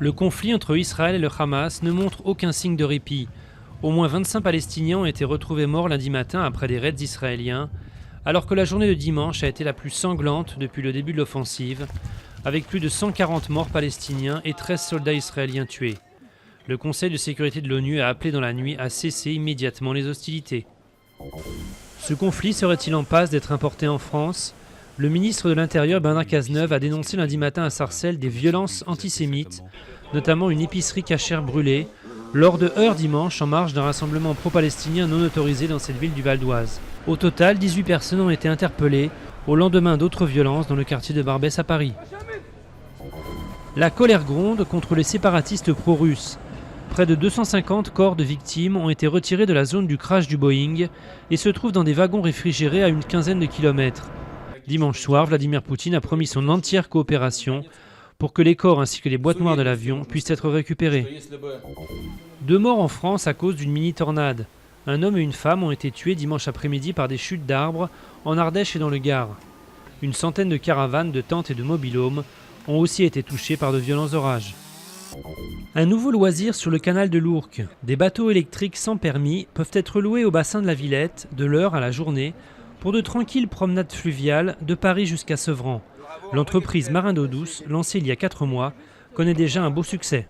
Le conflit entre Israël et le Hamas ne montre aucun signe de répit. Au moins 25 Palestiniens ont été retrouvés morts lundi matin après des raids israéliens, alors que la journée de dimanche a été la plus sanglante depuis le début de l'offensive, avec plus de 140 morts palestiniens et 13 soldats israéliens tués. Le Conseil de sécurité de l'ONU a appelé dans la nuit à cesser immédiatement les hostilités. Ce conflit serait-il en passe d'être importé en France ? Le ministre de l'Intérieur Bernard Cazeneuve a dénoncé lundi matin à Sarcelles des violences antisémites, notamment une épicerie cachère brûlée, lors de heurts dimanche en marge d'un rassemblement pro-palestinien non autorisé dans cette ville du Val d'Oise. Au total, 18 personnes ont été interpellées au lendemain d'autres violences dans le quartier de Barbès à Paris. La colère gronde contre les séparatistes pro-russes. Près de 250 corps de victimes ont été retirés de la zone du crash du Boeing et se trouvent dans des wagons réfrigérés à une quinzaine de kilomètres. Dimanche soir, Vladimir Poutine a promis son entière coopération pour que les corps ainsi que les boîtes noires de l'avion puissent être récupérés. 2 morts en France à cause d'une mini-tornade. Un homme et une femme ont été tués dimanche après-midi par des chutes d'arbres en Ardèche et dans le Gard. Une centaine de caravanes, de tentes et de mobil-homes ont aussi été touchés par de violents orages. Un nouveau loisir sur le canal de l'Ourcq. Des bateaux électriques sans permis peuvent être loués au bassin de la Villette, de l'heure à la journée, pour de tranquilles promenades fluviales de Paris jusqu'à Sevran. L'entreprise Marin d'eau douce, lancée il y a 4 mois, connaît déjà un beau succès.